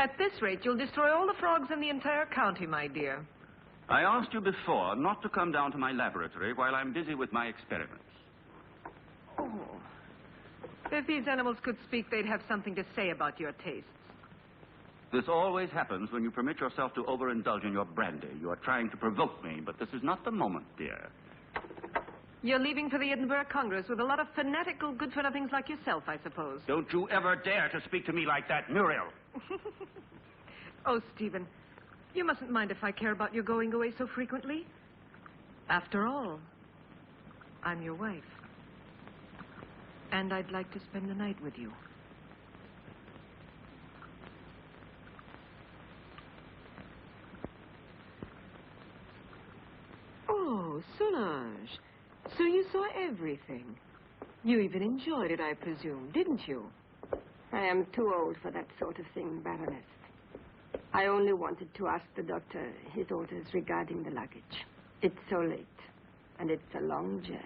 At this rate, you'll destroy all the frogs in the entire county, my dear. I asked you before not to come down to my laboratory while I'm busy with my experiments. Oh. If these animals could speak, they'd have something to say about your tastes. This always happens when you permit yourself to overindulge in your brandy. You are trying to provoke me, but this is not the moment, dear. You're leaving for the Edinburgh Congress with a lot of fanatical good-for-nothings like yourself, I suppose. Don't you ever dare to speak to me like that, Muriel. Oh, Stephen, you mustn't mind if I care about your going away so frequently. After all, I'm your wife. And I'd like to spend the night with you. Oh, Solange. So you saw everything. You even enjoyed it, I presume, didn't you? I am too old for that sort of thing, Baroness. I only wanted to ask the doctor his orders regarding the luggage. It's so late, and it's a long journey.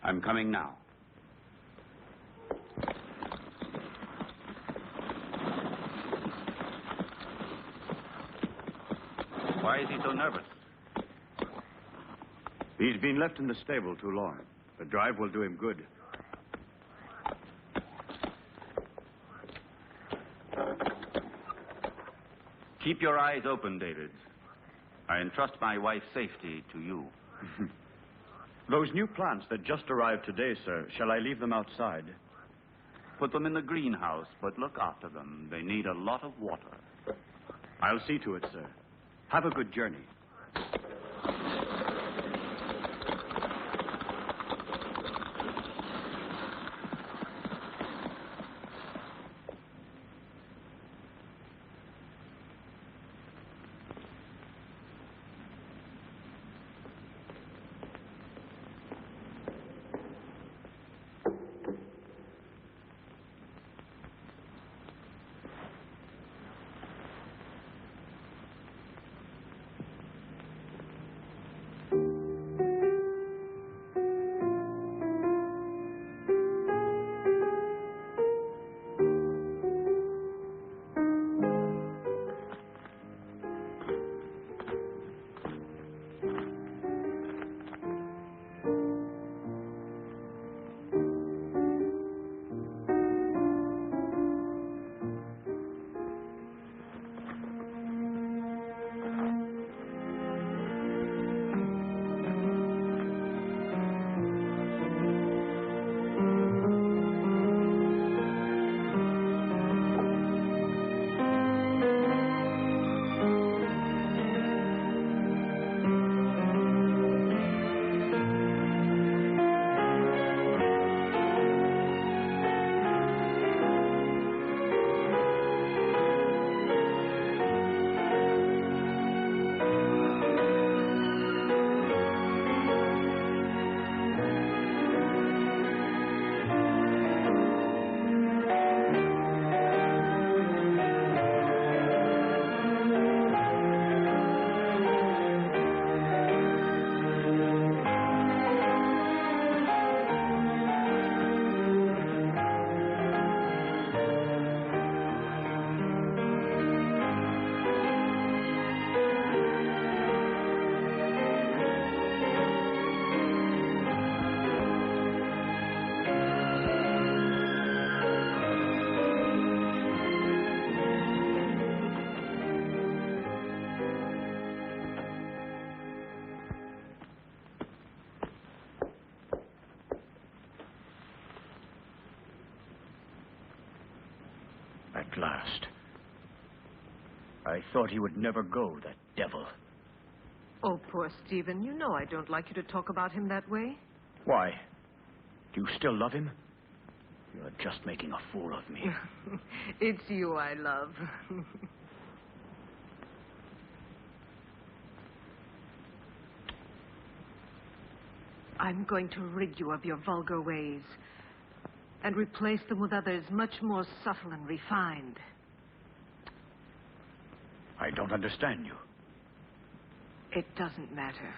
I'm coming now. Why is he so nervous? He's been left in the stable too long. The drive will do him good. Keep your eyes open, David. I entrust my wife's safety to you. Those new plants that just arrived today, sir, shall I leave them outside? Put them in the greenhouse, but look after them. They need a lot of water. I'll see to it, sir. Have a good journey. At last. I thought he would never go, that devil. Oh, poor Stephen. You know I don't like you to talk about him that way. Why? Do you still love him? You're just making a fool of me. It's you I love. I'm going to rid you of your vulgar ways and replace them with others much more subtle and refined. I don't understand you. It doesn't matter.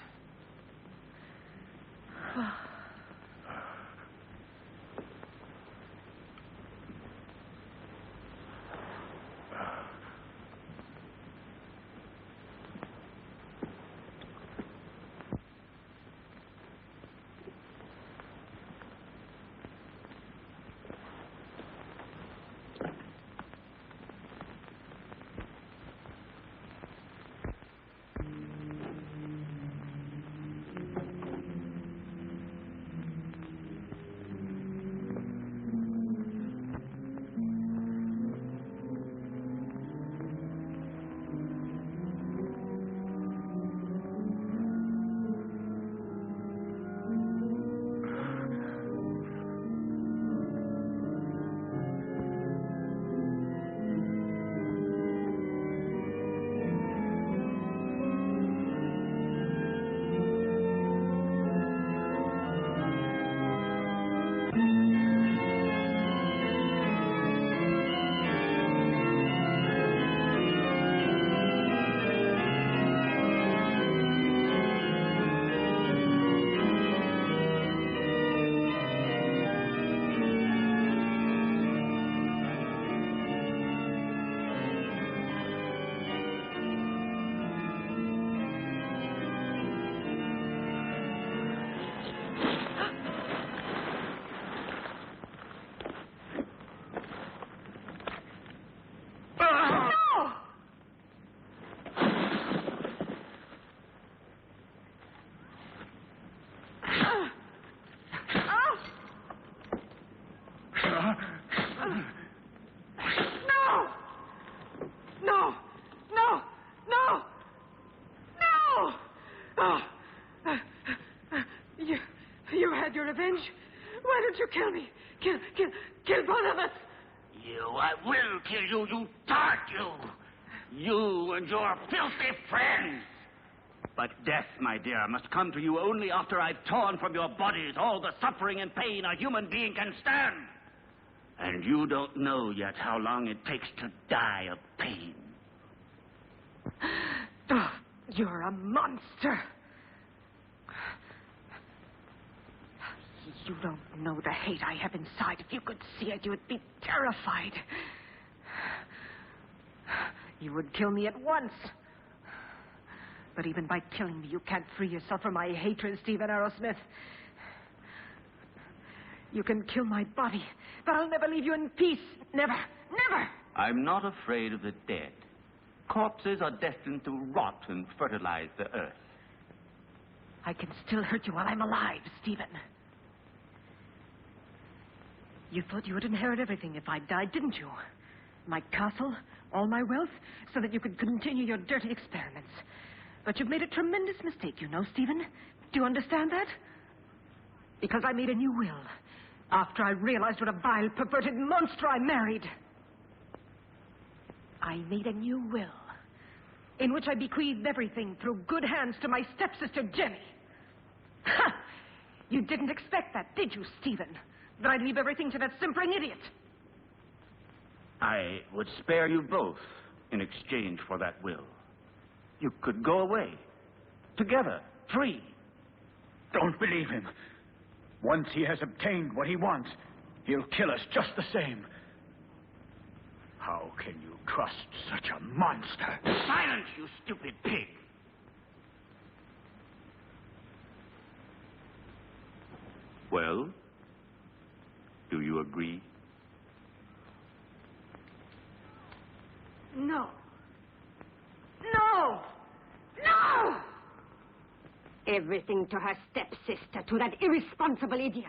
You had your revenge? Why don't you kill me? Kill both of us! I will kill you, you tart, you! You and your filthy friends! But death, my dear, must come to you only after I've torn from your bodies all the suffering and pain a human being can stand. And you don't know yet how long it takes to die of pain. Oh, you're a monster. You don't know the hate I have inside. If you could see it, you would be terrified. You would kill me at once. But even by killing me, you can't free yourself from my hatred, Stephen Arrowsmith. You can kill my body, but I'll never leave you in peace. Never, never! I'm not afraid of the dead. Corpses are destined to rot and fertilize the earth. I can still hurt you while I'm alive, Stephen. You thought you would inherit everything if I died, didn't you? My castle, all my wealth, so that you could continue your dirty experiments. But you've made a tremendous mistake, you know, Stephen. Do you understand that? Because I made a new will after I realized what a vile, perverted monster I married. I made a new will in which I bequeathed everything through good hands to my stepsister, Jenny. Ha! You didn't expect that, did you, Stephen? That I'd leave everything to that simpering idiot. I would spare you both in exchange for that will. You could go away, together, free. Don't believe him. Once he has obtained what he wants, he'll kill us just the same. How can you trust such a monster? Silence, you stupid pig! Well, do you agree? No. No! No! Everything to her stepsister, to that irresponsible idiot.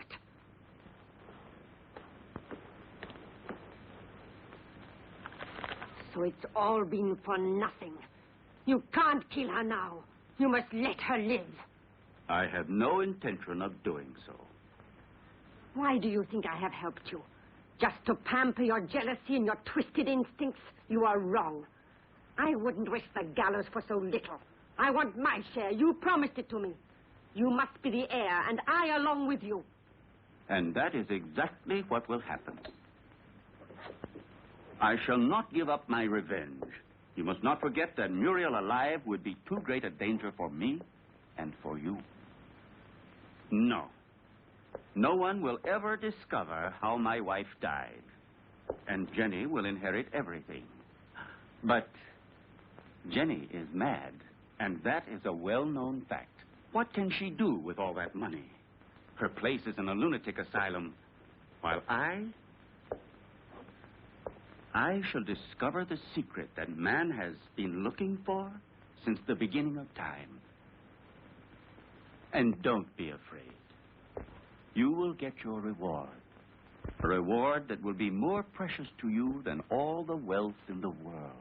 So it's all been for nothing. You can't kill her now. You must let her live. I have no intention of doing so. Why do you think I have helped you? Just to pamper your jealousy and your twisted instincts? You are wrong. I wouldn't risk the gallows for so little. I want my share. You promised it to me. You must be the heir, and I along with you. And that is exactly what will happen. I shall not give up my revenge. You must not forget that Muriel alive would be too great a danger for me and for you. No. No one will ever discover how my wife died. And Jenny will inherit everything. But Jenny is mad, and that is a well-known fact. What can she do with all that money? Her place is in a lunatic asylum, while I shall discover the secret that man has been looking for since the beginning of time. And don't be afraid. You will get your reward. A reward that will be more precious to you than all the wealth in the world.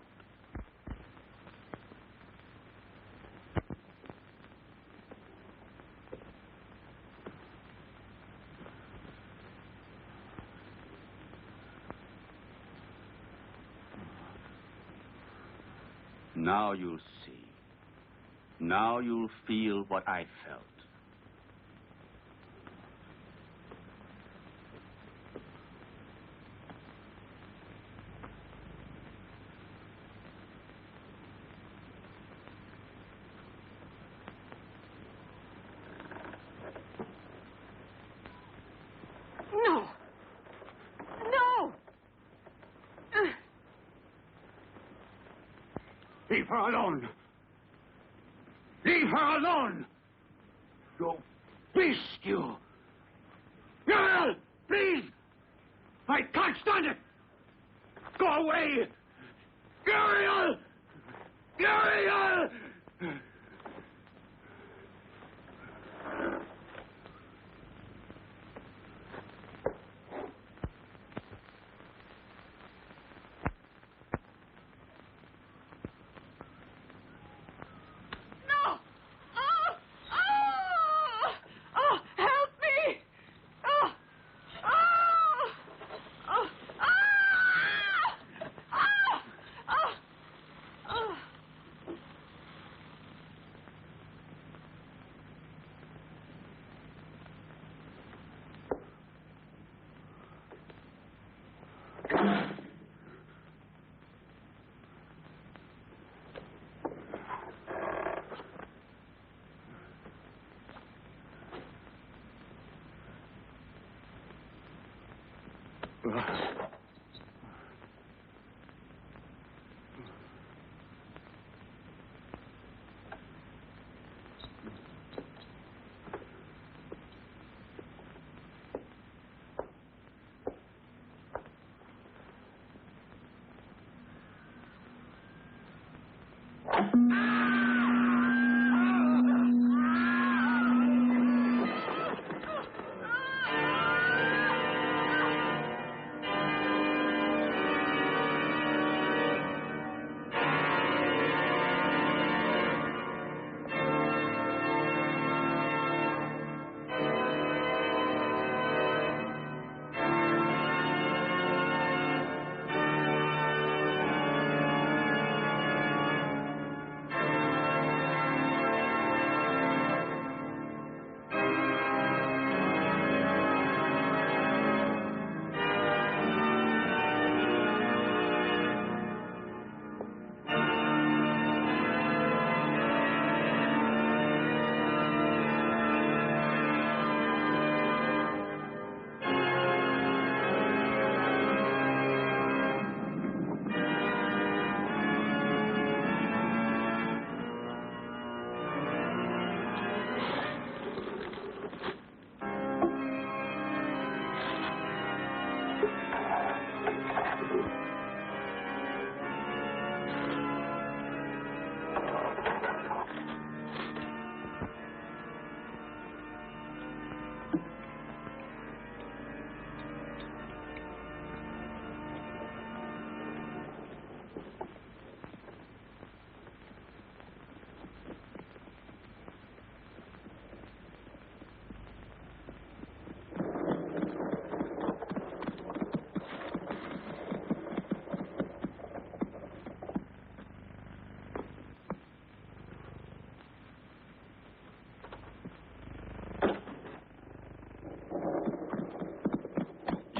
Now you'll see. Now you'll feel what I felt. No! No! Leave her alone. Leave her alone. You beast, you. Muriel, please. I can't stand it. Go away. Muriel! Muriel!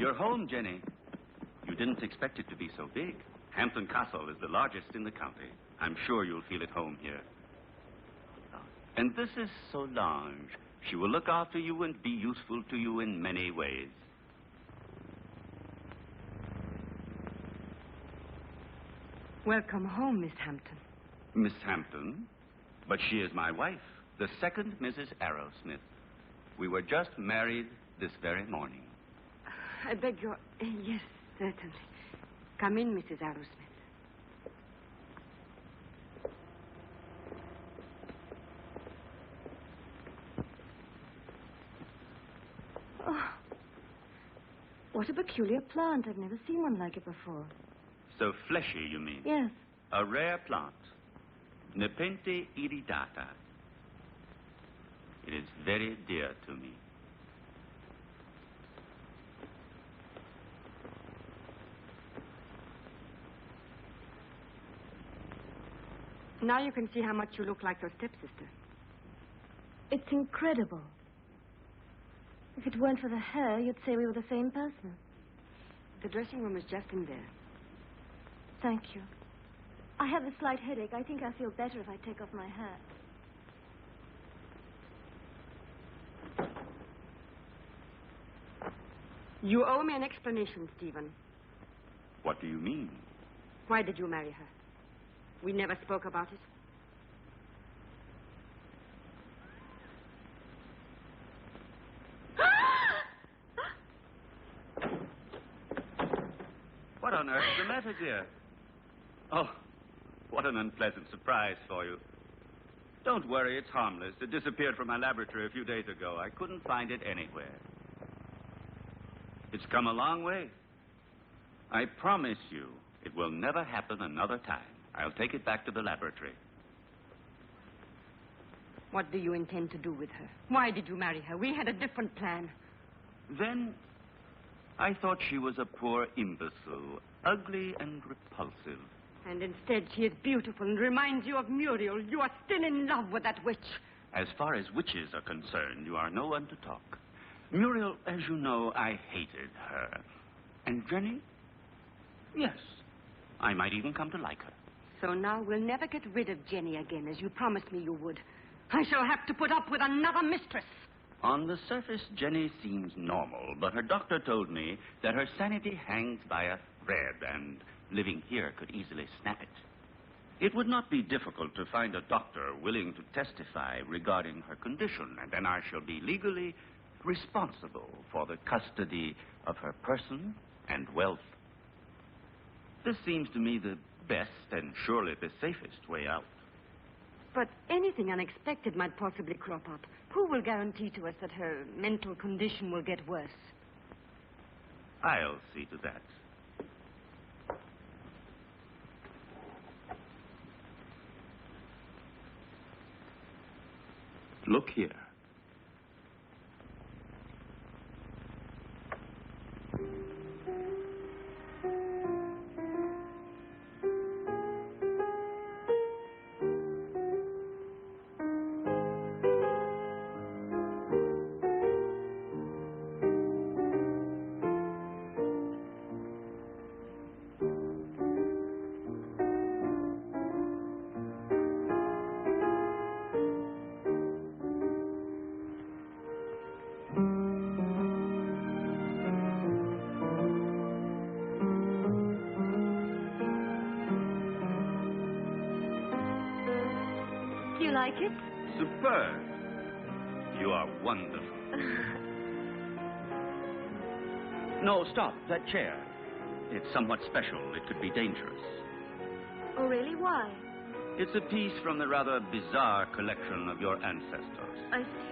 You're home, Jenny. You didn't expect it to be so big. Hampton Castle is the largest in the county. I'm sure you'll feel at home here. And this is Solange. She will look after you and be useful to you in many ways. Welcome home, Miss Hampton. Miss Hampton? But she is my wife, the second Mrs. Arrowsmith. We were just married this very morning. I beg your... Yes, certainly. Come in, Mrs. Arrowsmith. Oh, what a peculiar plant. I've never seen one like it before. So fleshy, you mean? Yes. A rare plant. Nepenthe iridata. It is very dear to me. Now you can see how much you look like your stepsister. It's incredible. If it weren't for the hair, you'd say we were the same person. The dressing room is just in there. Thank you. I have a slight headache. I think I'll feel better if I take off my hat. You owe me an explanation, Stephen. What do you mean? Why did you marry her? We never spoke about it. What on earth's the matter, dear? Oh, what an unpleasant surprise for you. Don't worry, it's harmless. It disappeared from my laboratory a few days ago. I couldn't find it anywhere. It's come a long way. I promise you it will never happen another time. I'll take it back to the laboratory. What do you intend to do with her? Why did you marry her? We had a different plan. Then I thought she was a poor imbecile, ugly and repulsive. And instead she is beautiful and reminds you of Muriel. You are still in love with that witch. As far as witches are concerned, you are no one to talk. Muriel, as you know, I hated her. And Jenny? Yes, I might even come to like her. So now we'll never get rid of Jenny again, as you promised me you would. I shall have to put up with another mistress. On the surface, Jenny seems normal, but her doctor told me that her sanity hangs by a thread, and living here could easily snap it. It would not be difficult to find a doctor willing to testify regarding her condition, and then I shall be legally responsible for the custody of her person and wealth. This seems to me the best and surely the safest way out. But anything unexpected might possibly crop up. Who will guarantee to us that her mental condition will get worse? I'll see to that. Look here. Do you like it? Superb. You are wonderful. No, stop. That chair. It's somewhat special. It could be dangerous. Oh, really? Why? It's a piece from the rather bizarre collection of your ancestors. I see.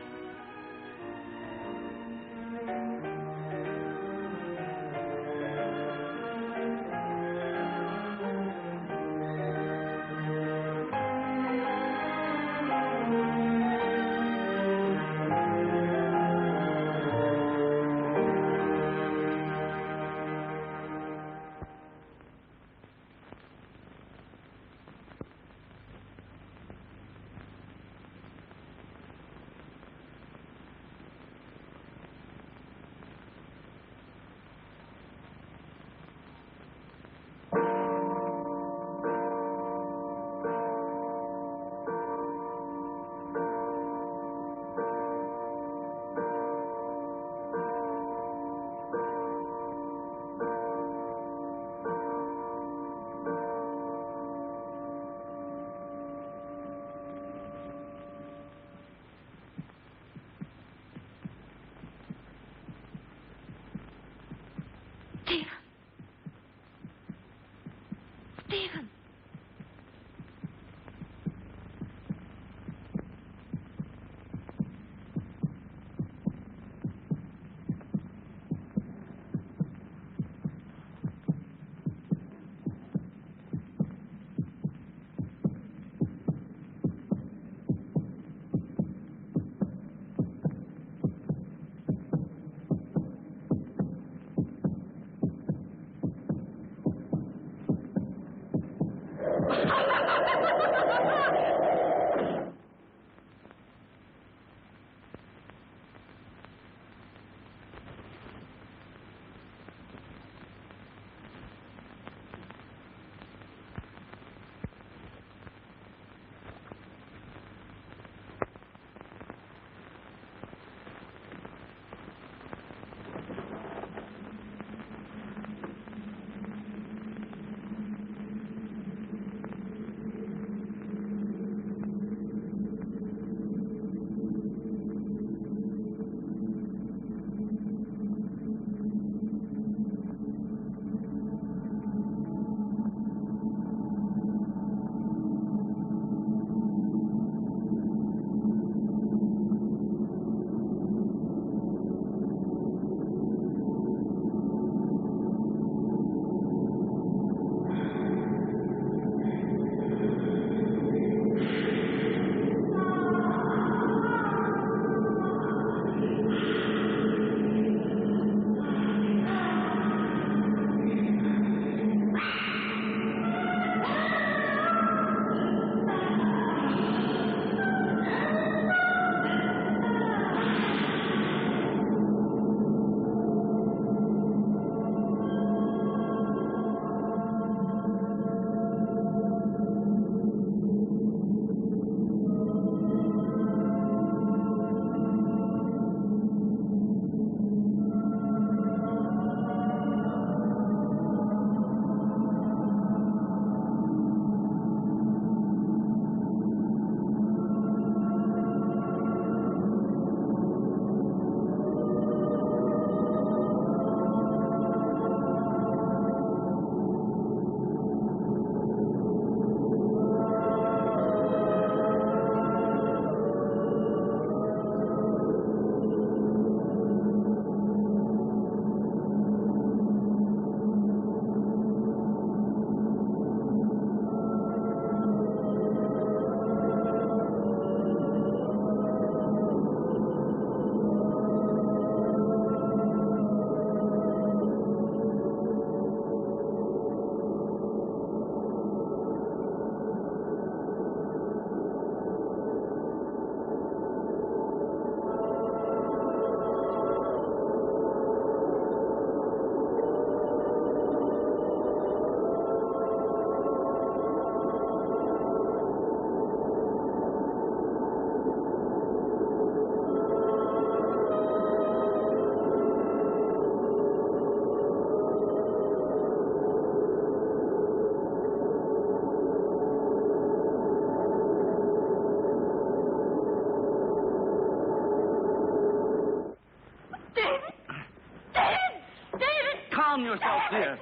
calm yourself, dear.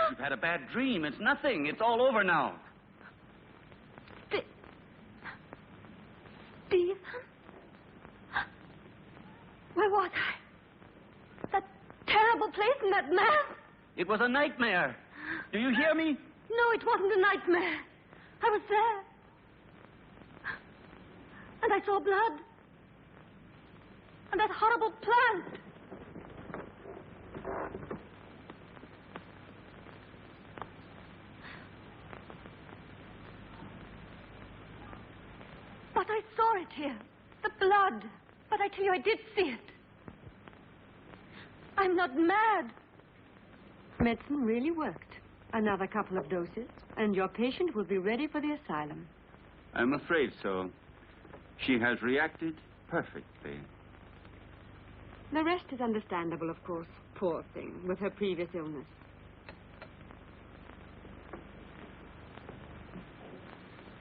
You've had a bad dream. It's nothing. It's all over now. Stephen? Where was I? That terrible place and that man? It was a nightmare. Do you hear me? No, it wasn't a nightmare. I was there. And I saw blood. And that horrible plant. But I saw it here. The blood. But I tell you, I did see it. I'm not mad. Medicine really worked. Another couple of doses, and your patient will be ready for the asylum. I'm afraid so. She has reacted perfectly. The rest is understandable, of course. Poor thing, with her previous illness.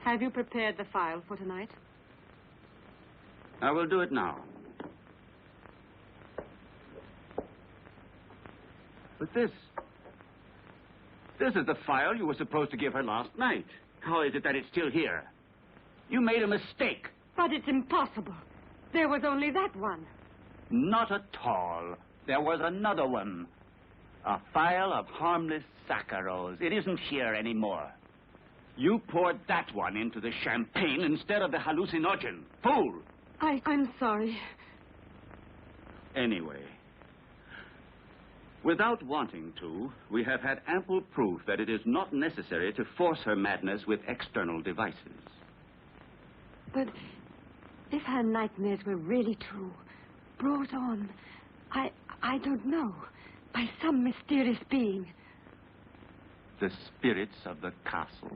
Have you prepared the file for tonight? I will do it now. But this is the file you were supposed to give her last night. How is it that it's still here? You made a mistake. But it's impossible. There was only that one. Not at all. There was another one. A file of harmless saccharos. It isn't here anymore. You poured that one into the champagne instead of the hallucinogen. Fool! I'm sorry. Anyway, without wanting to, we have had ample proof that it is not necessary to force her madness with external devices. But if her nightmares were really true, brought on, I don't know, by some mysterious being. The spirits of the castle?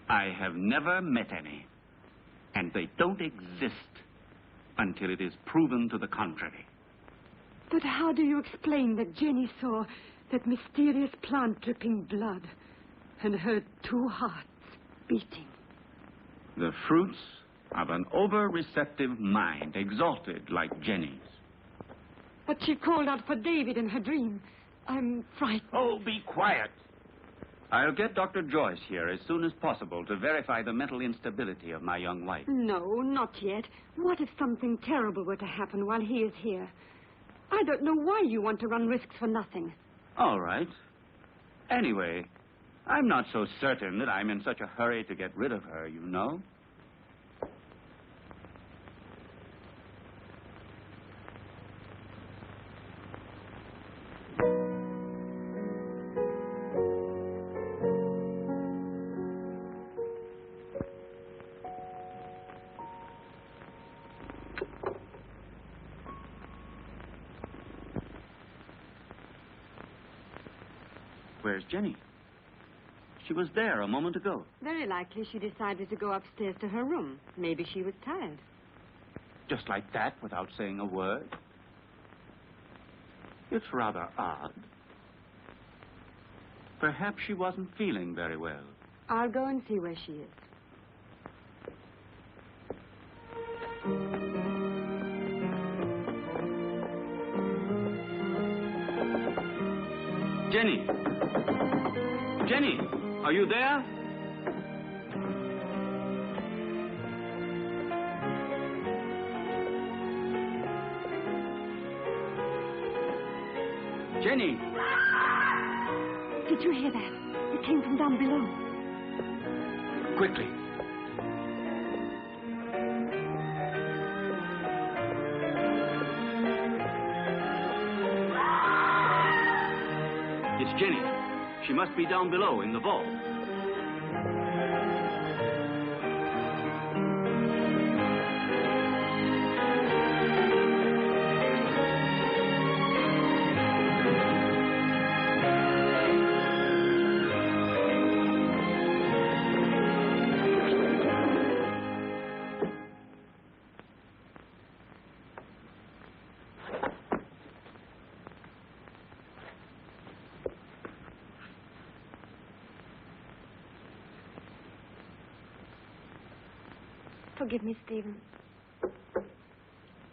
I have never met any. And they don't exist until it is proven to the contrary. But how do you explain that Jenny saw that mysterious plant dripping blood and heard two hearts beating? The fruits of an over-receptive mind, exalted like Jenny's. But she called out for David in her dream. I'm frightened. Oh, be quiet. I'll get Dr. Joyce here as soon as possible to verify the mental instability of my young wife. No, not yet. What if something terrible were to happen while he is here? I don't know why you want to run risks for nothing. All right. Anyway, I'm not so certain that I'm in such a hurry to get rid of her, you know. Where's Jenny? She was there a moment ago. Very likely she decided to go upstairs to her room. Maybe she was tired. Just like that, without saying a word? It's rather odd. Perhaps she wasn't feeling very well. I'll go and see where she is. Jenny! Jenny, are you there? Jenny! Did you hear that? It came from down below. Quickly. It's Jenny. She must be down below in the vault. Forgive me, Stephen.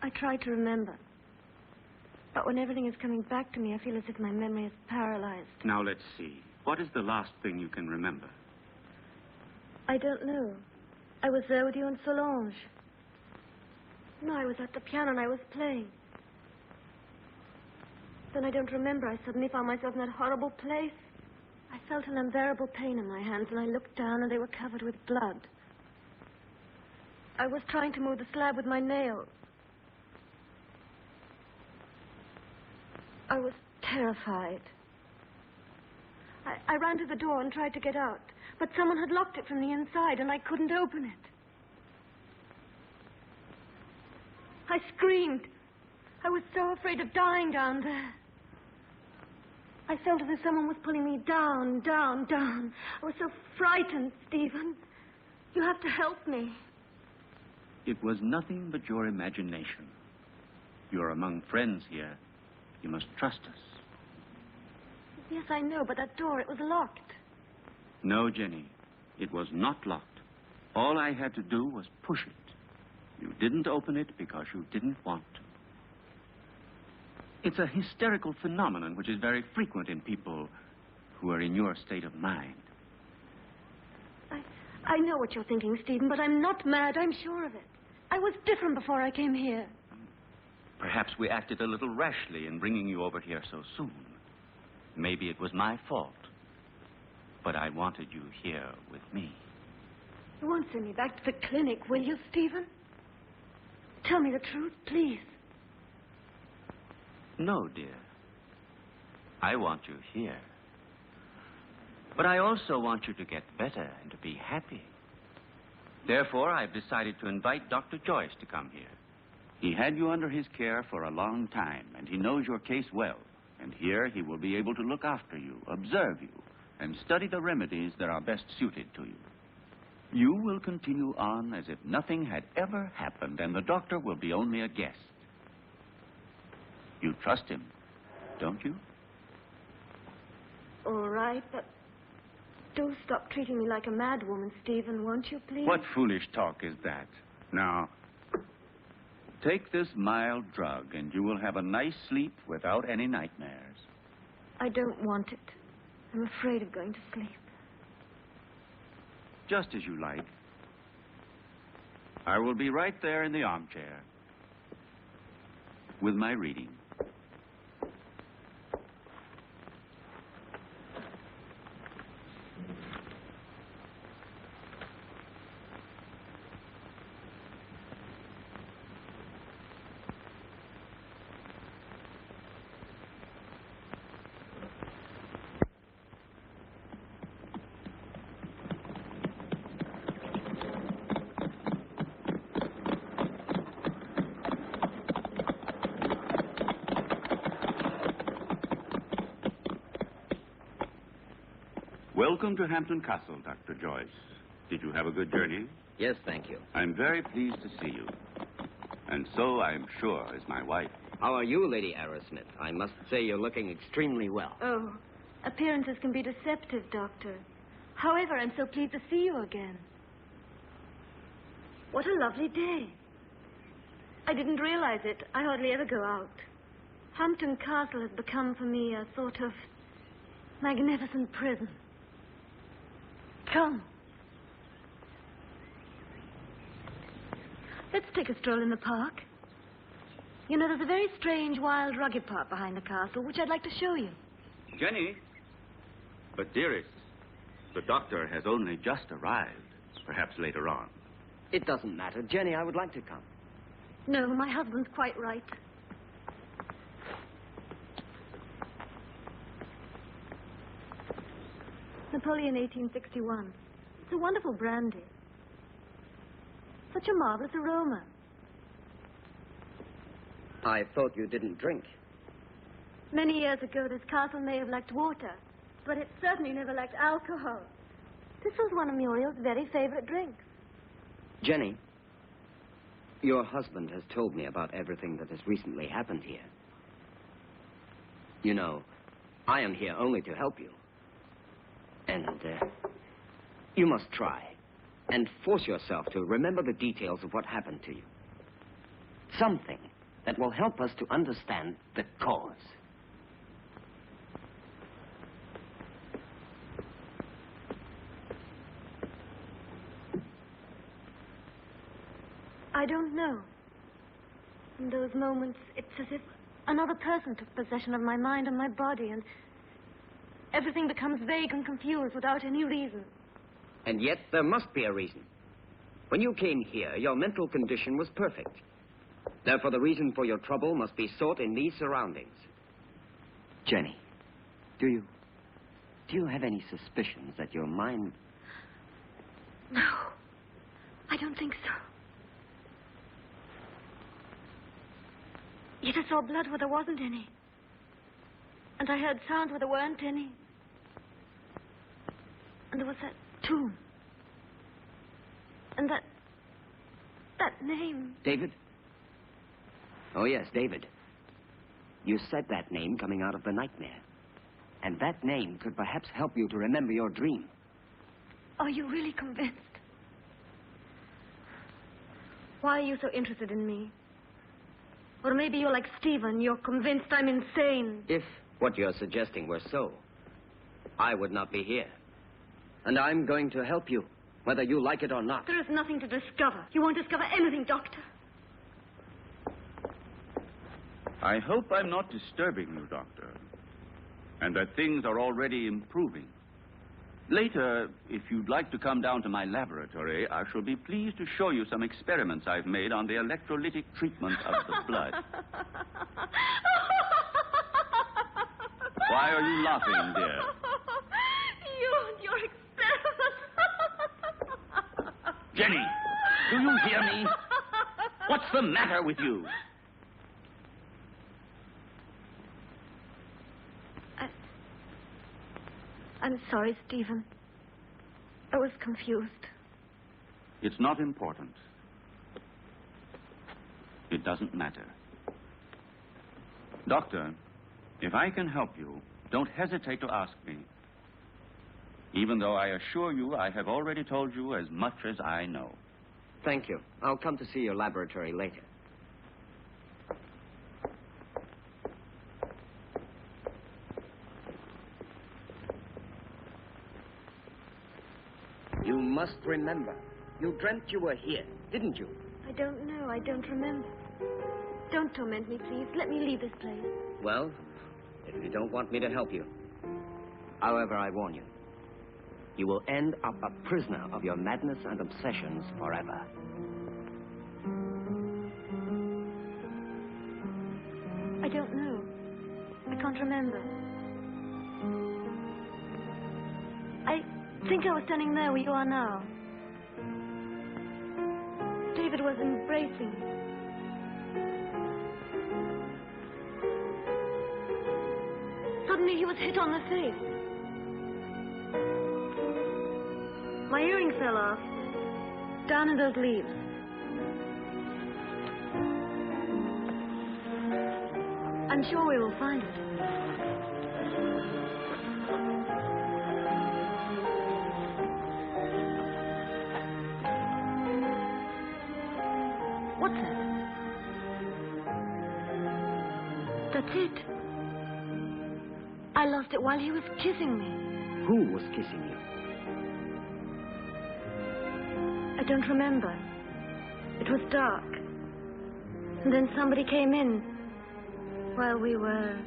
I tried to remember. But when everything is coming back to me, I feel as if my memory is paralyzed. Now, let's see. What is the last thing you can remember? I don't know. I was there with you and Solange. No, I was at the piano and I was playing. Then I don't remember. I suddenly found myself in that horrible place. I felt an unbearable pain in my hands, and I looked down, and they were covered with blood. I was trying to move the slab with my nail. I was terrified. I ran to the door and tried to get out, but someone had locked it from the inside, and I couldn't open it. I screamed. I was so afraid of dying down there. I felt as if someone was pulling me down, down, down. I was so frightened, Stephen. You have to help me. It was nothing but your imagination. You're among friends here. You must trust us. Yes, I know, but that door, it was locked. No, Jenny. It was not locked. All I had to do was push it. You didn't open it because you didn't want to. It's a hysterical phenomenon which is very frequent in people who are in your state of mind. I know what you're thinking, Stephen, but I'm not mad. I'm sure of it. I was different before I came here. Perhaps we acted a little rashly in bringing you over here so soon. Maybe it was my fault. But I wanted you here with me. You won't send me back to the clinic, will you, Stephen? Tell me the truth, please. No, dear. I want you here. But I also want you to get better and to be happy. Therefore, I've decided to invite Dr. Joyce to come here. He had you under his care for a long time, and he knows your case well. And here he will be able to look after you, observe you, and study the remedies that are best suited to you. You will continue on as if nothing had ever happened, and the doctor will be only a guest. You trust him, don't you? All right, but do stop treating me like a madwoman, Stephen, won't you, please? What foolish talk is that? Now, take this mild drug, and you will have a nice sleep without any nightmares. I don't want it. I'm afraid of going to sleep. Just as you like. I will be right there in the armchair with my reading. Welcome to Hampton Castle, Dr. Joyce. Did you have a good journey? Yes, thank you. I'm very pleased to see you. And so, I'm sure, is my wife. How are you, Lady Arrowsmith? I must say you're looking extremely well. Oh, appearances can be deceptive, Doctor. However, I'm so pleased to see you again. What a lovely day. I didn't realize it. I hardly ever go out. Hampton Castle has become for me a sort of magnificent prison. Come. Let's take a stroll in the park. You know, there's a very strange, wild, rugged part behind the castle, which I'd like to show you. Jenny? But, dearest, the doctor has only just arrived. Perhaps later on. It doesn't matter. Jenny, I would like to come. No, my husband's quite right. Napoleon 1861. It's a wonderful brandy. Such a marvelous aroma. I thought you didn't drink. Many years ago, this castle may have lacked water, but it certainly never lacked alcohol. This was one of Muriel's very favorite drinks. Jenny, your husband has told me about everything that has recently happened here. You know, I am here only to help you. And, you must try and force yourself to remember the details of what happened to you. Something that will help us to understand the cause. I don't know. In those moments, it's as if another person took possession of my mind and my body, and everything becomes vague and confused without any reason. And yet, there must be a reason. When you came here, your mental condition was perfect. Therefore, the reason for your trouble must be sought in these surroundings. Jenny, do you have any suspicions that your mind... No, I don't think so. Yet I saw blood where there wasn't any. And I heard sounds where there weren't any. And there was that tomb. And that name. David? Oh, yes, David. You said that name coming out of the nightmare. And that name could perhaps help you to remember your dream. Are you really convinced? Why are you so interested in me? Or maybe you're like Stephen. You're convinced I'm insane. If what you're suggesting were so, I would not be here. And I'm going to help you, whether you like it or not. There is nothing to discover. You won't discover anything, Doctor. I hope I'm not disturbing you, Doctor, and that things are already improving. Later, if you'd like to come down to my laboratory, I shall be pleased to show you some experiments I've made on the electrolytic treatment of the blood. Why are you laughing, dear? You and your experiments. Jenny, do you hear me? What's the matter with you? I'm sorry, Stephen. I was confused. It's not important. It doesn't matter. Doctor, if I can help you, don't hesitate to ask me. Even though I assure you I have already told you as much as I know. Thank you. I'll come to see your laboratory later. You must remember. You dreamt you were here, didn't you? I don't know. I don't remember. Don't torment me, please. Let me leave this place. Well, if you don't want me to help you. However, I warn you. You will end up a prisoner of your madness and obsessions forever. I don't know. I can't remember. I think I was standing there where you are now. David was embracing me. Suddenly he was hit on the face. My earring fell off, down in those leaves. I'm sure we will find it. What's that? That's it. I lost it while he was kissing me. Who was kissing you? I don't remember. It was dark. And then somebody came in while we were...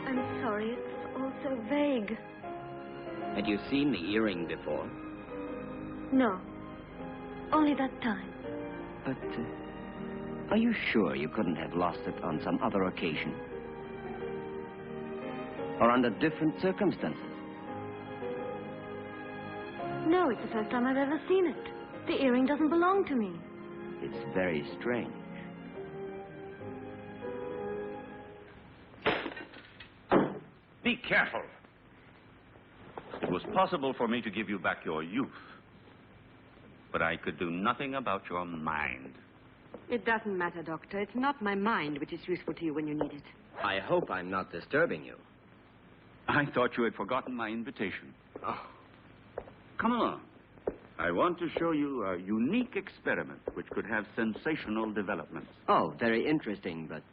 I'm sorry, it's all so vague. Had you seen the earring before? No. Only that time. But, are you sure you couldn't have lost it on some other occasion? Or under different circumstances? No, it's the first time I've ever seen it. The earring doesn't belong to me. It's very strange. Be careful. It was possible for me to give you back your youth. But I could do nothing about your mind. It doesn't matter, Doctor. It's not my mind which is useful to you when you need it. I hope I'm not disturbing you. I thought you had forgotten my invitation. Oh. Come along. I want to show you a unique experiment which could have sensational developments. Oh, very interesting, but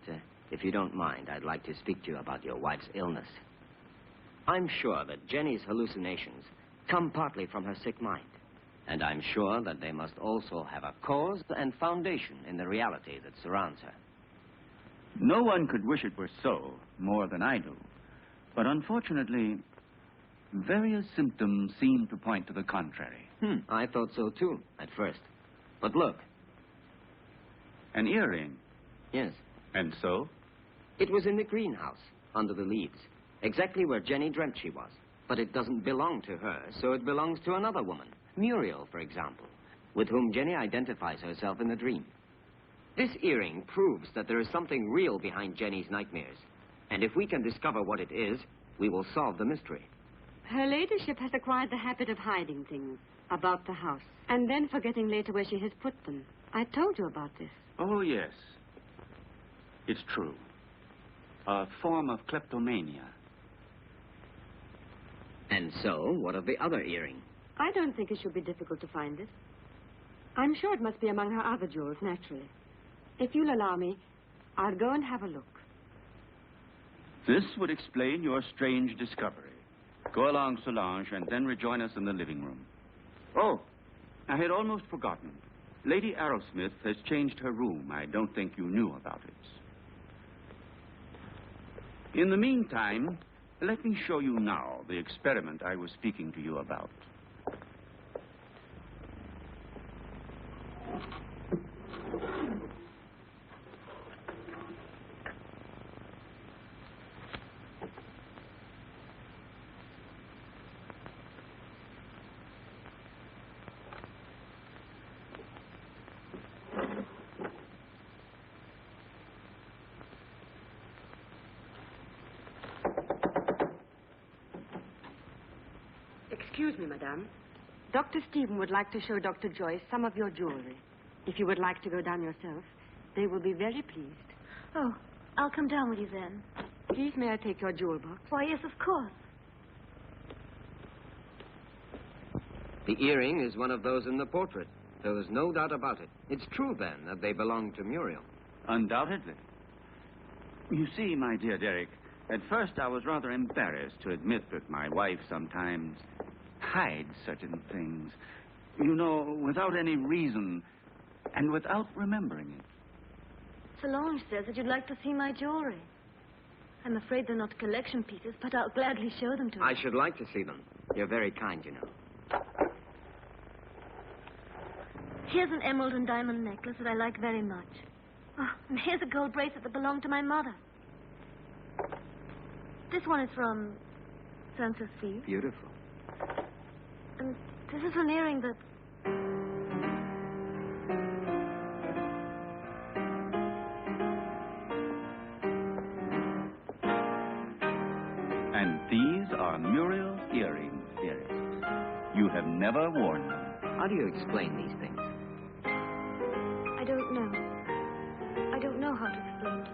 if you don't mind, I'd like to speak to you about your wife's illness. I'm sure that Jenny's hallucinations come partly from her sick mind. And I'm sure that they must also have a cause and foundation in the reality that surrounds her. No one could wish it were so more than I do. But unfortunately, various symptoms seem to point to the contrary. I thought so too, at first. But look. An earring? Yes. And so? It was in the greenhouse, under the leaves, exactly where Jenny dreamt she was. But it doesn't belong to her, so it belongs to another woman, Muriel, for example, with whom Jenny identifies herself in the dream. This earring proves that there is something real behind Jenny's nightmares. And if we can discover what it is, we will solve the mystery. Her ladyship has acquired the habit of hiding things about the house and then forgetting later where she has put them. I told you about this. Oh, yes. It's true. A form of kleptomania. And so, what of the other earring? I don't think it should be difficult to find it. I'm sure it must be among her other jewels, naturally. If you'll allow me, I'll go and have a look. This would explain your strange discovery. Go along, Solange, and then rejoin us in the living room. Oh, I had almost forgotten. Lady Arrowsmith has changed her room. I don't think you knew about it. In the meantime, let me show you now the experiment I was speaking to you about. Excuse me, madame. Dr. Stephen would like to show Dr. Joyce some of your jewelry. If you would like to go down yourself, they will be very pleased. Oh, I'll come down with you then. Please, may I take your jewel box? Why, yes, of course. The earring is one of those in the portrait. There was no doubt about it. It's true, then, that they belong to Muriel. Undoubtedly. You see, my dear Derek, at first I was rather embarrassed to admit that my wife sometimes hides certain things. You know, without any reason and without remembering it. Solange says that you'd like to see my jewelry. I'm afraid they're not collection pieces, but I'll gladly show them to you. I should like to see them. You're very kind, you know. Here's an emerald and diamond necklace that I like very much. Oh, and here's a gold bracelet that belonged to my mother. This one is from Saint-Cécile. Beautiful. And this is an earring that... And these are Muriel's earrings, dearest. You have never worn them. How do you explain these things? I don't know. I don't know how to explain it.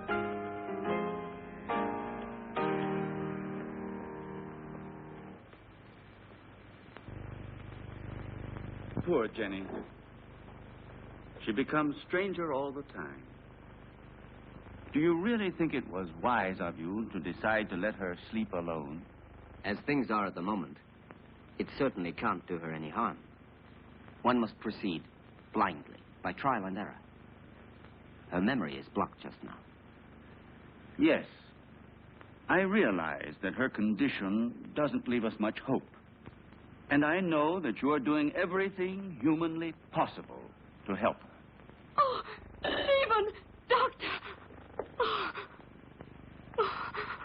Poor Jenny. She becomes stranger all the time. Do you really think it was wise of you to decide to let her sleep alone? As things are at the moment, it certainly can't do her any harm. One must proceed blindly, by trial and error. Her memory is blocked just now. Yes. I realize that her condition doesn't leave us much hope. And I know that you're doing everything humanly possible to help her. Oh, Stephen! Doctor! Oh.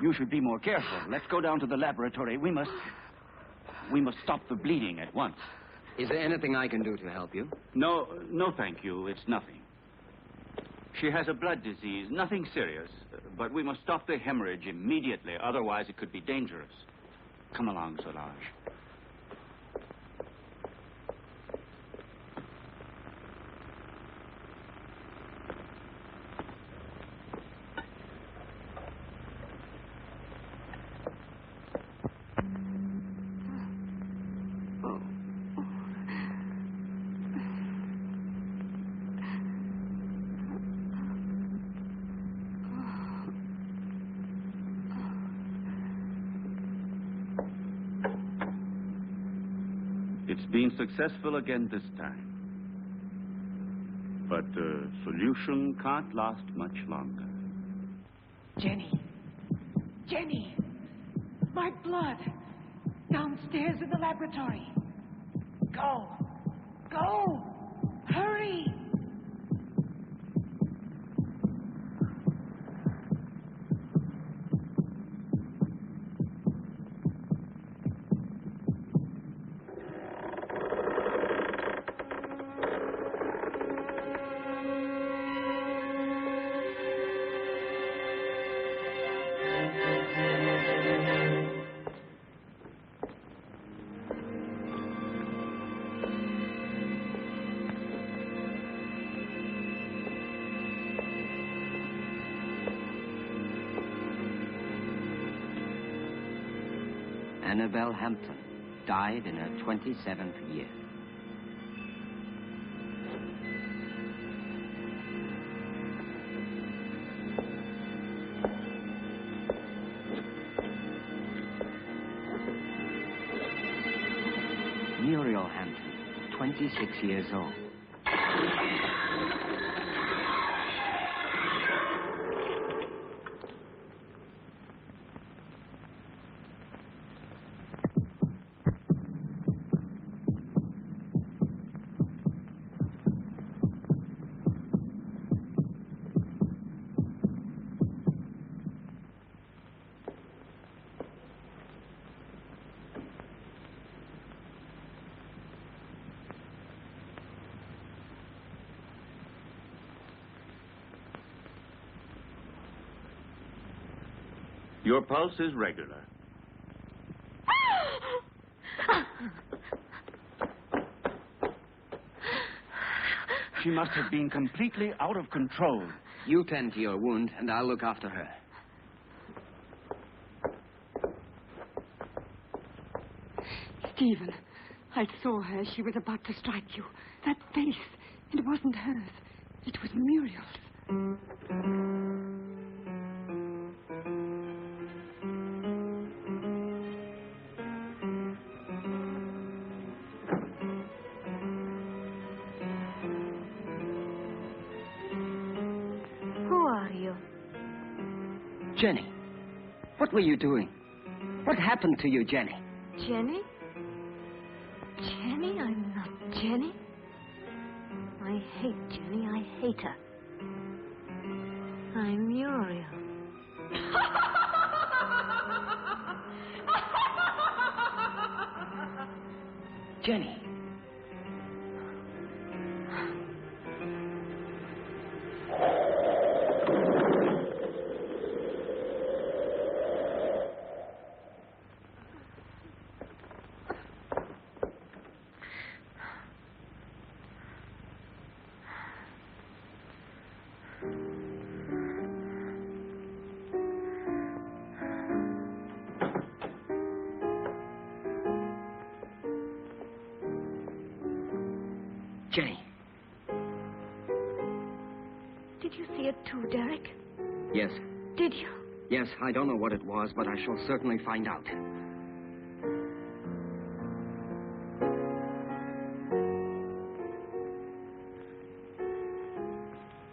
You should be more careful. Let's go down to the laboratory. We must stop the bleeding at once. Is there anything I can do to help you? No, thank you. It's nothing. She has a blood disease, nothing serious. But we must stop the hemorrhage immediately. Otherwise, it could be dangerous. Come along, Solange. It's been successful again this time. But the solution can't last much longer. Jenny. Jenny. My blood. Downstairs in the laboratory. Go. Go. Hurry. Annabelle Hampton died in her 27th year. Muriel Hampton, 26 years old. Your pulse is regular. She must have been completely out of control. You tend to your wound, and I'll look after her. Stephen, I saw her. She was about to strike you. That face, it wasn't hers. It was Muriel's. Jenny, what were you doing? What happened to you, Jenny? Jenny? Jenny? I'm not Jenny. I hate Jenny. I hate her. I'm Muriel. Jenny. Jenny. Did you see it too, Derek? Yes. Did you? Yes, I don't know what it was, but I shall certainly find out.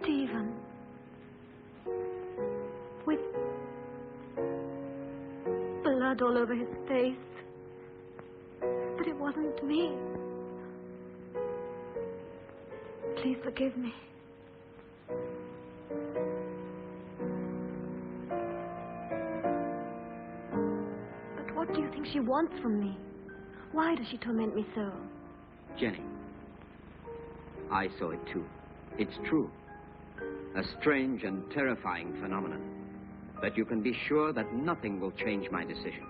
Stephen. With blood all over his face. But it wasn't me. Please forgive me. But what do you think she wants from me? Why does she torment me so? Jenny, I saw it too. It's true. A strange and terrifying phenomenon. But you can be sure that nothing will change my decision.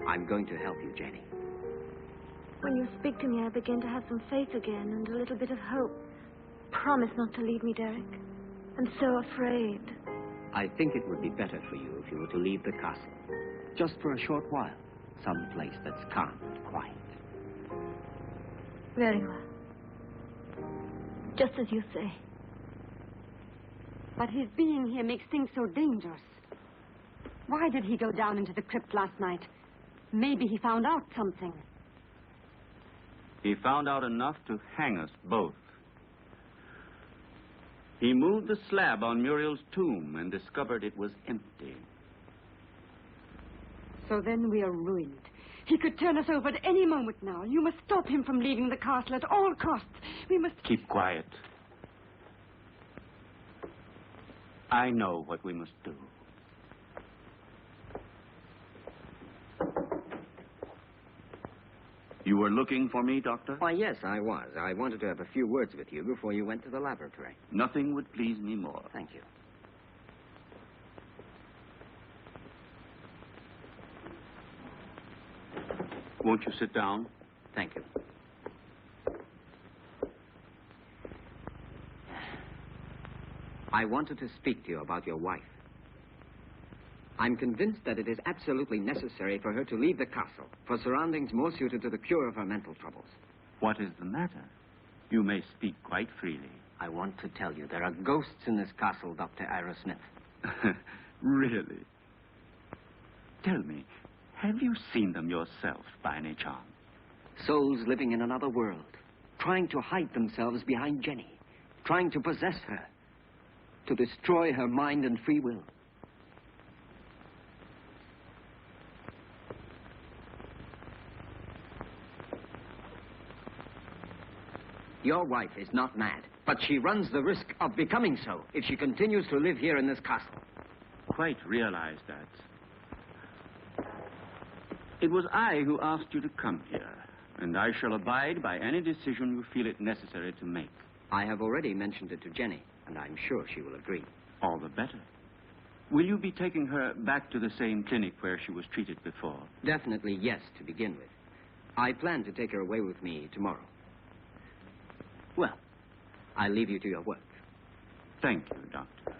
I'm going to help you, Jenny. When you speak to me, I begin to have some faith again and a little bit of hope. Promise not to leave me, Derek. I'm so afraid. I think it would be better for you if you were to leave the castle. Just for a short while. Some place that's calm and quiet. Very well. Just as you say. But his being here makes things so dangerous. Why did he go down into the crypt last night? Maybe he found out something. He found out enough to hang us both. He moved the slab on Muriel's tomb and discovered it was empty. So then we are ruined. He could turn us over at any moment now. You must stop him from leaving the castle at all costs. We must... Keep quiet. I know what we must do. You were looking for me, Doctor? Why, yes, I was. I wanted to have a few words with you before you went to the laboratory. Nothing would please me more. Thank you. Won't you sit down? Thank you. I wanted to speak to you about your wife. I'm convinced that it is absolutely necessary for her to leave the castle for surroundings more suited to the cure of her mental troubles. What is the matter? You may speak quite freely. I want to tell you there are ghosts in this castle, Dr. Ira Smith. Really? Tell me, have you seen them yourself by any chance? Souls living in another world, trying to hide themselves behind Jenny, trying to possess her, to destroy her mind and free will. Your wife is not mad, but she runs the risk of becoming so if she continues to live here in this castle. Quite realize that. It was I who asked you to come here, and I shall abide by any decision you feel it necessary to make. I have already mentioned it to Jenny, and I'm sure she will agree. All the better. Will you be taking her back to the same clinic where she was treated before? Definitely yes, to begin with. I plan to take her away with me tomorrow. Well, I'll leave you to your work. Thank you, Doctor.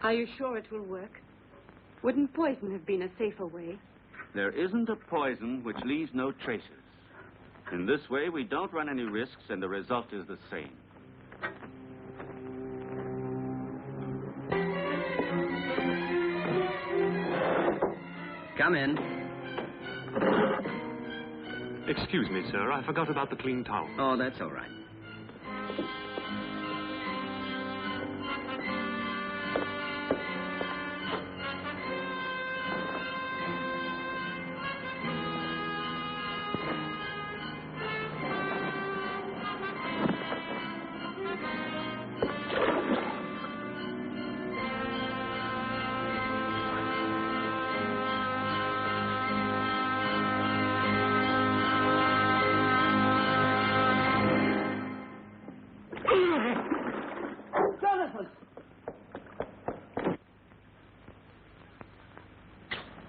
Are you sure it will work? Wouldn't poison have been a safer way? There isn't a poison which leaves no traces. In this way, we don't run any risks, and the result is the same. Come in. Excuse me, sir. I forgot about the clean towel. Oh, that's all right.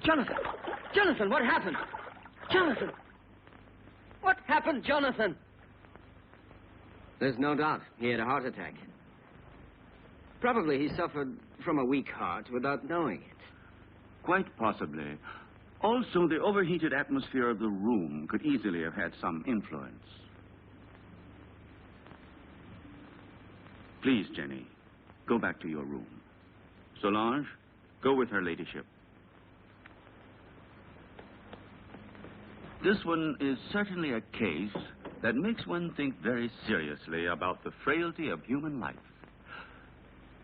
Jonathan! Jonathan, what happened? Jonathan! What happened, Jonathan? There's no doubt he had a heart attack. Probably he suffered from a weak heart without knowing it. Quite possibly. Also, the overheated atmosphere of the room could easily have had some influence. Please, Jenny, go back to your room. Solange, go with her ladyship. This one is certainly a case that makes one think very seriously about the frailty of human life.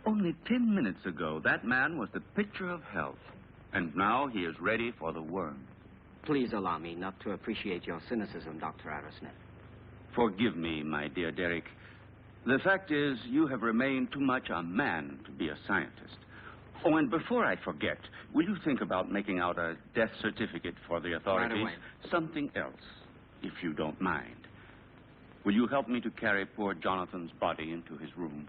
Only 10 minutes ago, that man was the picture of health, and now he is ready for the worm. Please allow me not to appreciate your cynicism, Dr. Arrowsmith. Forgive me, my dear Derek. The fact is, you have remained too much a man to be a scientist. Oh, and before I forget, will you think about making out a death certificate for the authorities? Right away. Something else, if you don't mind. Will you help me to carry poor Jonathan's body into his room?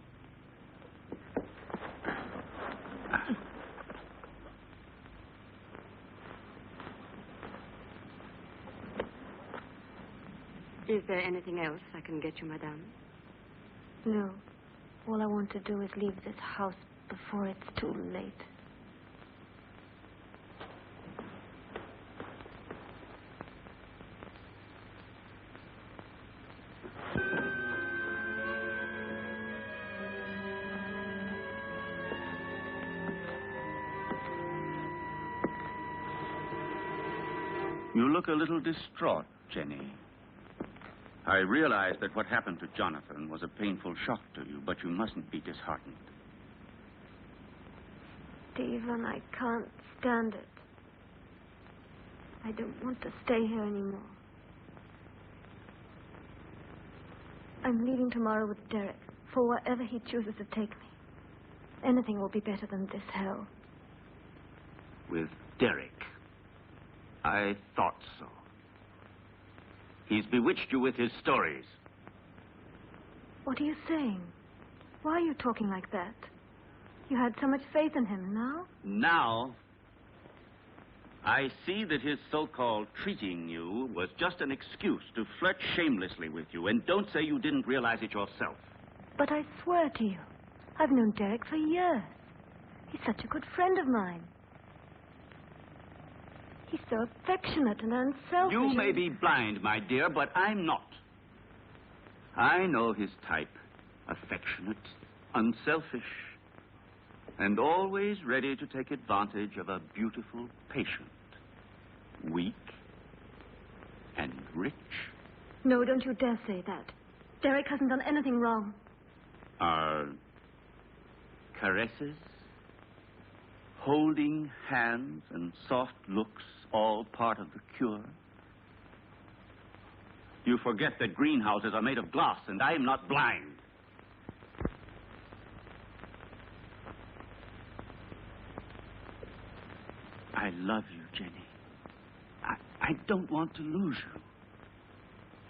Is there anything else I can get you, madame? No. All I want to do is leave this house before it's too late. You look a little distraught, Jenny. I realize that what happened to Jonathan was a painful shock to you, but you mustn't be disheartened. Stephen, I can't stand it. I don't want to stay here anymore. I'm leaving tomorrow with Derek for wherever he chooses to take me. Anything will be better than this hell. With Derek? I thought so. He's bewitched you with his stories. What are you saying? Why are you talking like that? You had so much faith in him. Now? Now, I see that his so-called treating you was just an excuse to flirt shamelessly with you. And don't say you didn't realize it yourself. But I swear to you, I've known Derek for years. He's such a good friend of mine. He's so affectionate and unselfish. You may be blind, my dear, but I'm not. I know his type. Affectionate, unselfish, and always ready to take advantage of a beautiful patient. Weak and rich. No, don't you dare say that. Derek hasn't done anything wrong. Are caresses, holding hands, and soft looks all part of the cure? You forget that greenhouses are made of glass, and I am not blind. I love you, Jenny. I don't want to lose you.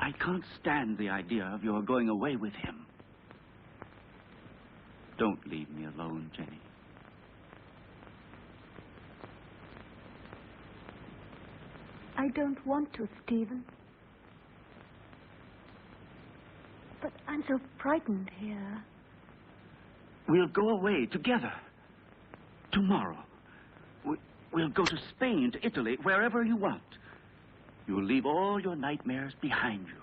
I can't stand the idea of your going away with him. Don't leave me alone, Jenny. I don't want to, Stephen. But I'm so frightened here. We'll go away together. Tomorrow. We'll go to Spain, to Italy, wherever you want. You'll leave all your nightmares behind you.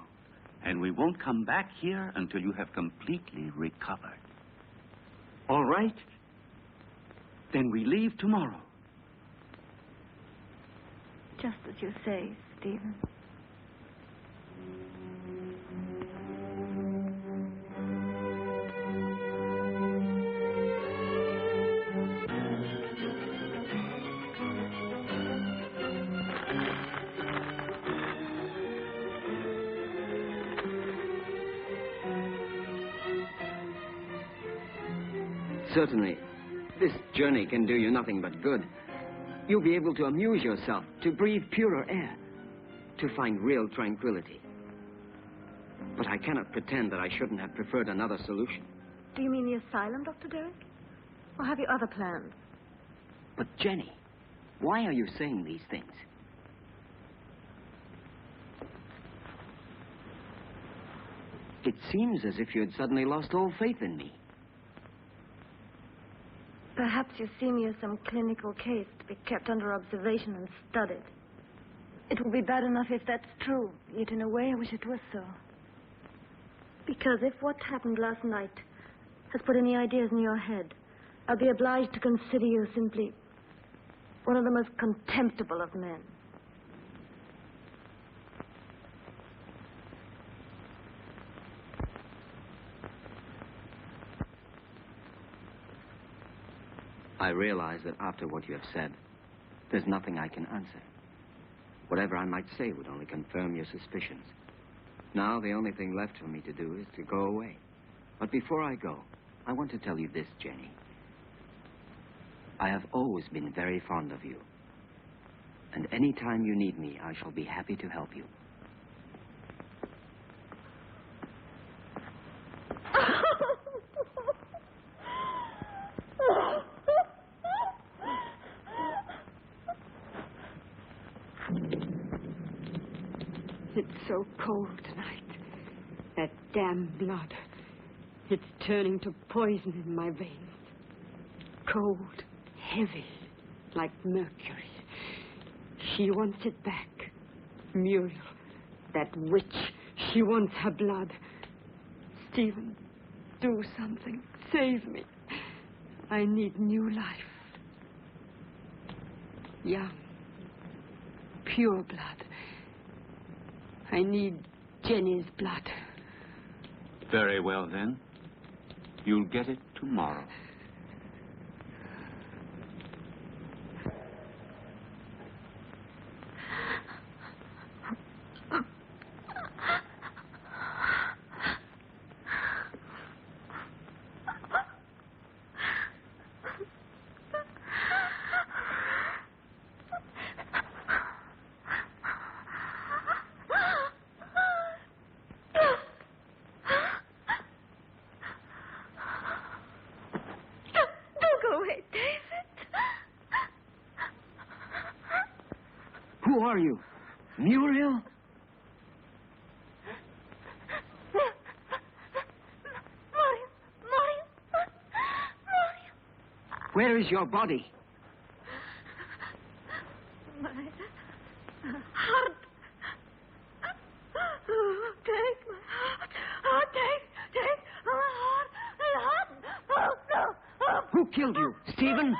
And we won't come back here until you have completely recovered. All right? Then we leave tomorrow. Just as you say, Stephen. Certainly, this journey can do you nothing but good. You'll be able to amuse yourself, to breathe purer air, to find real tranquility. But I cannot pretend that I shouldn't have preferred another solution. Do you mean the asylum, Dr. Derek? Or have you other plans? But Jenny, Why are you saying these things? It seems as if you had suddenly lost all faith in me. Perhaps you see me as some clinical case to be kept under observation and studied. It will be bad enough if that's true, yet in a way I wish it was so. Because if what happened last night has put any ideas in your head, I'll be obliged to consider you simply one of the most contemptible of men. I realize that after what you have said, there's nothing I can answer. Whatever I might say would only confirm your suspicions. Now, the only thing left for me to do is to go away. But before I go, I want to tell you this, Jenny. I have always been very fond of you. And any time you need me, I shall be happy to help you. It's so cold tonight. That damn blood. It's turning to poison in my veins. Cold, heavy, like mercury. She wants it back. Muriel, that witch, she wants her blood. Stephen, do something. Save me. I need new life. Young, pure blood. I need Jenny's blood. Very well, then. You'll get it tomorrow. Who are you? Muriel? Where is your body? My heart. Oh, take my heart. Oh, take my heart. Oh, no. Oh. Who killed you? Stephen?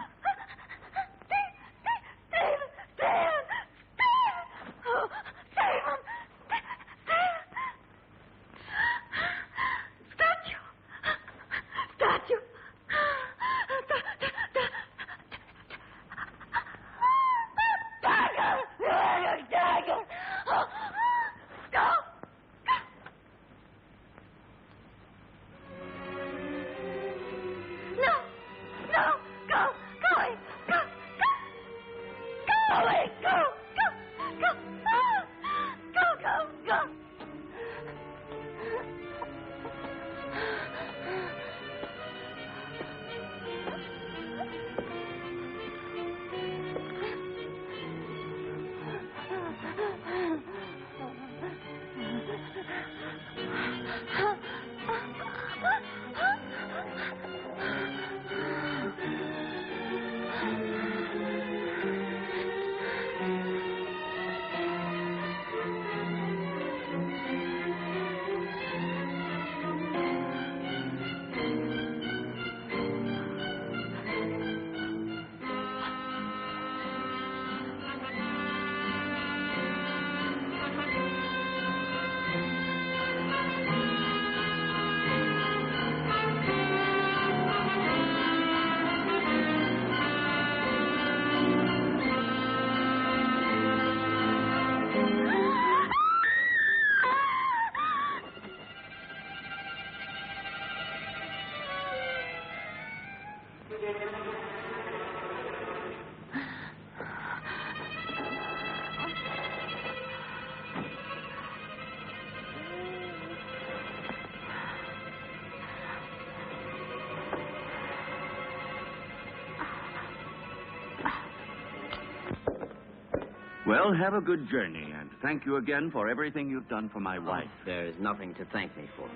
Well, have a good journey, and thank you again for everything you've done for my wife. There is nothing to thank me for.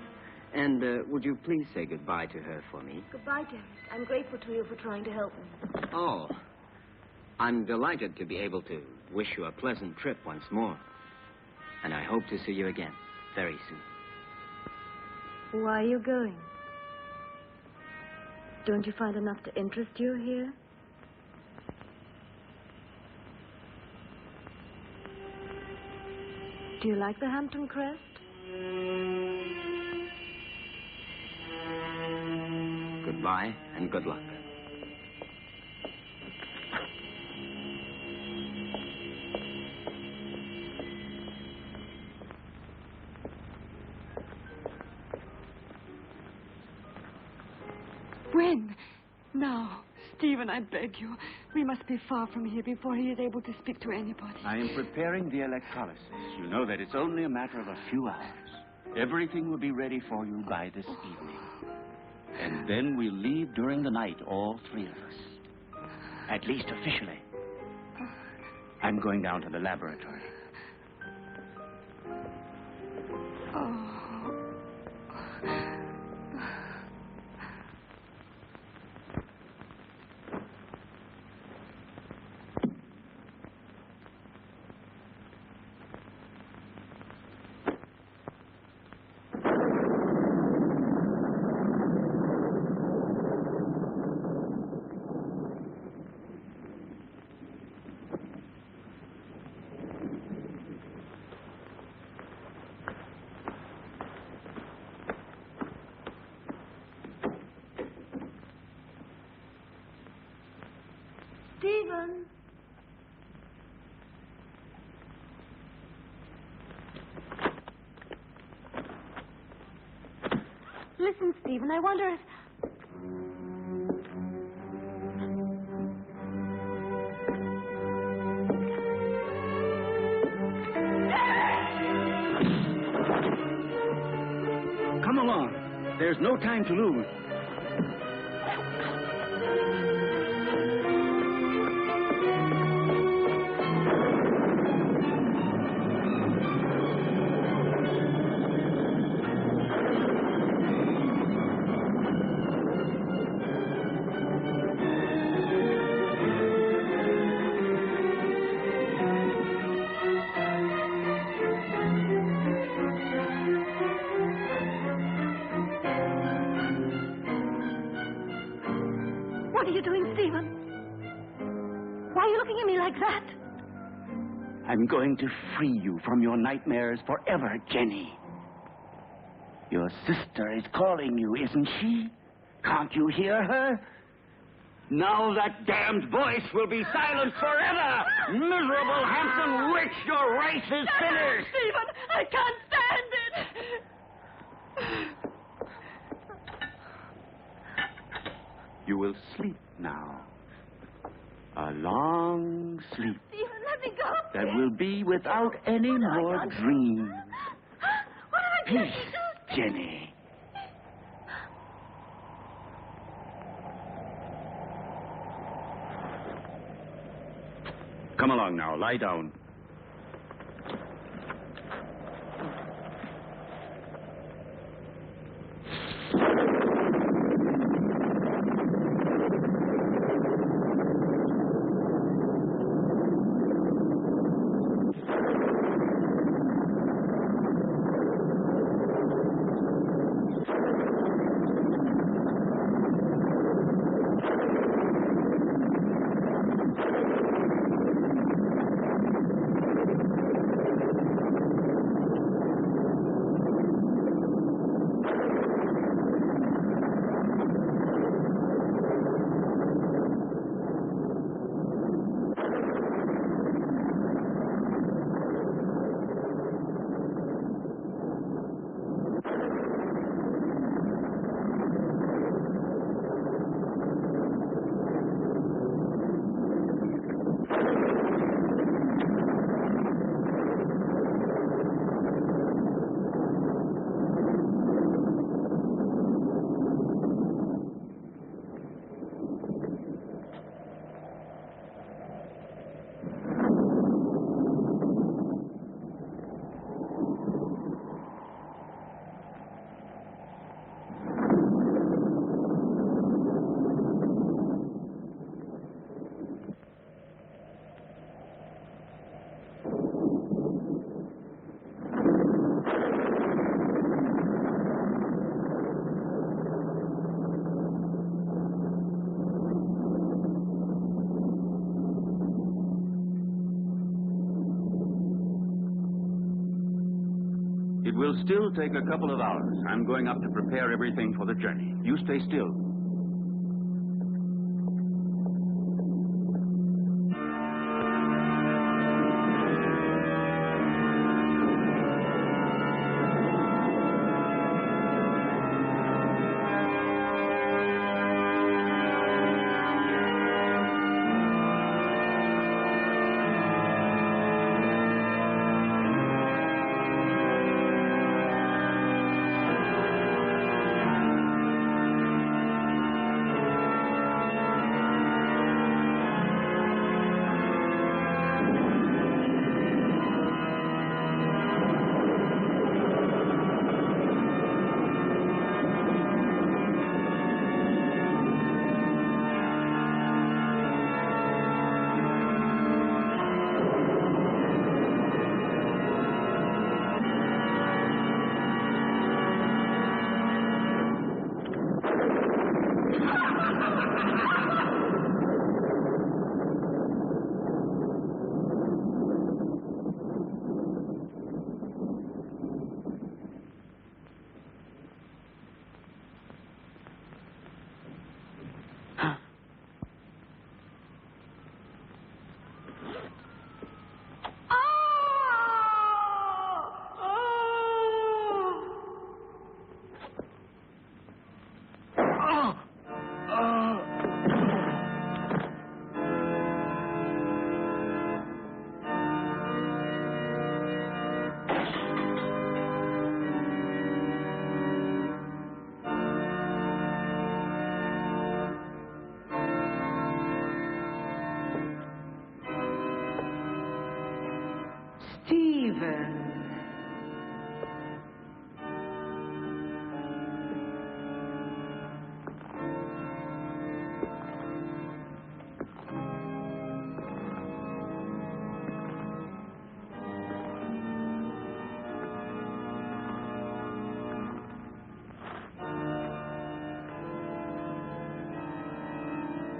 And would you please say goodbye to her for me? Goodbye, Derek. I'm grateful to you for trying to help me. Oh, I'm delighted to be able to wish you a pleasant trip once more. And I hope to see you again very soon. Why are you going? Don't you find enough to interest you here? Do you like the Hampton Crest? Goodbye and good luck. When? Now. Stephen, I beg you. We must be far from here before he is able to speak to anybody. I am preparing the electrolysis. You know that it's only a matter of a few hours. Everything will be ready for you by this evening. And then we'll leave during the night, all three of us. At least officially. I'm going down to the laboratory. Stephen! Listen, Stephen, I wonder if... Come along. There's no time to lose. What are you doing, Stephen? Why are you looking at me like that? I'm going to free you from your nightmares forever, Jenny. Your sister is calling you, isn't she? Can't you hear her? Now that damned voice will be silenced forever! Miserable Hampton witch, your race is finished! Stephen, I can't stand it! You will sleep now. A long sleep Stephen, let me go. that will be without any more dreams. What have I done? Peace, Jenny. Come along now. Lie down. will still take a couple of hours. I'm going up to prepare everything for the journey. You stay still.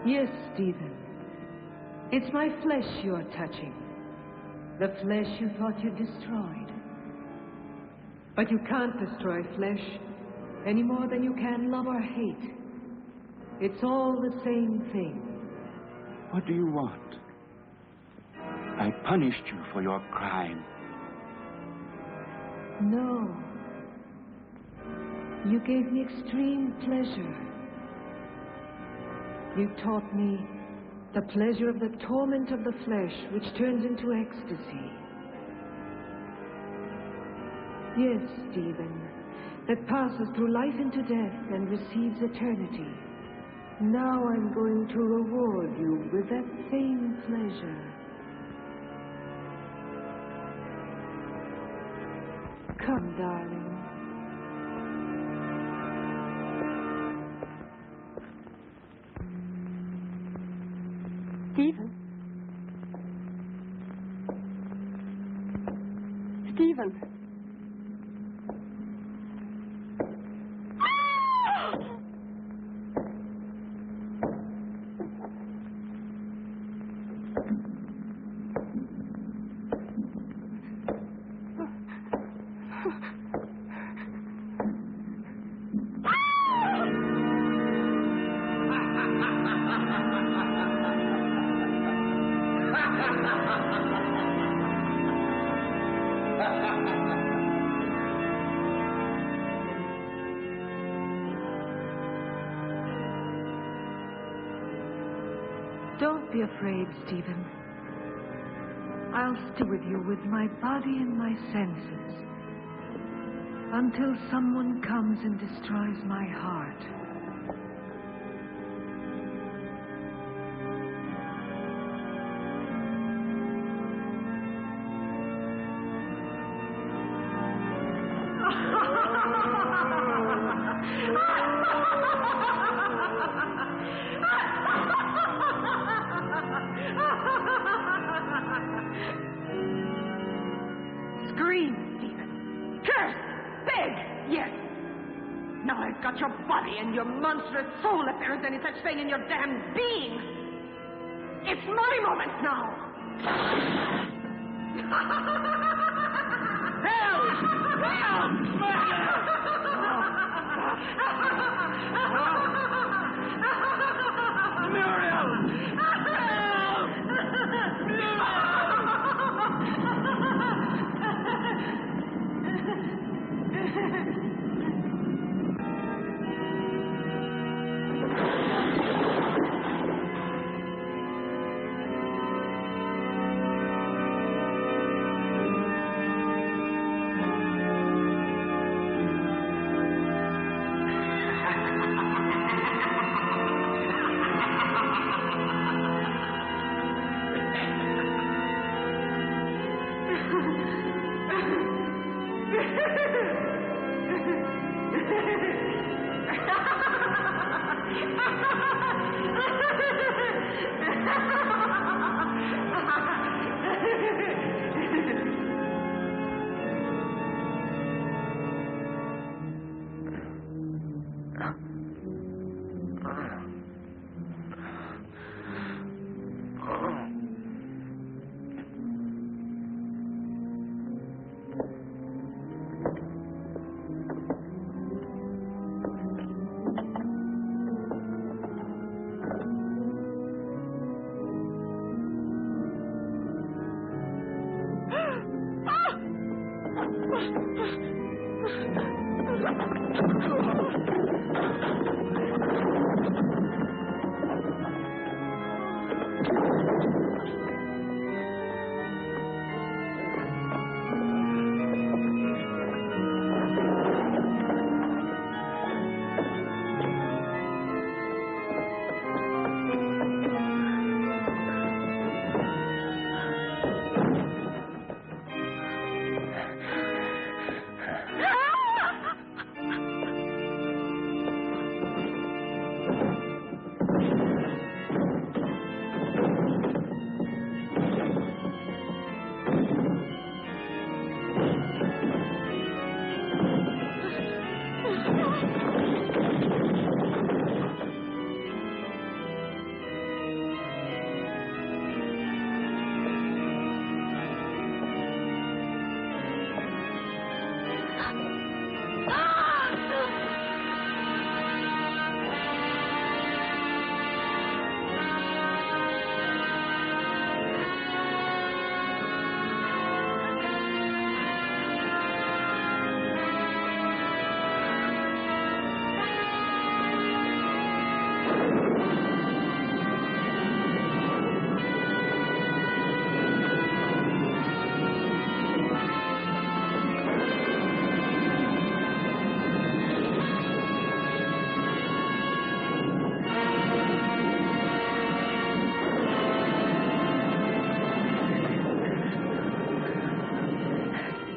Yes, Stephen. It's my flesh you're touching. The flesh you thought you destroyed. But you can't destroy flesh any more than you can love or hate. It's all the same thing. What do you want? I punished you for your crime. No. You gave me extreme pleasure. You taught me the pleasure of the torment of the flesh, which turns into ecstasy. Yes, Stephen, that passes through life into death and receives eternity. Now I'm going to reward you with that same pleasure. Come, darling. Stephen. Stephen. Don't be afraid, Stephen. I'll stay with you with my body and my senses until someone comes and destroys my heart. Scream, Stephen. Curse! Beg! Yes! Now I've got your body and your monstrous soul if there is any such thing in your damned being. It's my moment now! Help!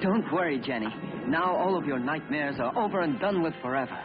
Don't worry, Jenny. Now all of your nightmares are over and done with forever.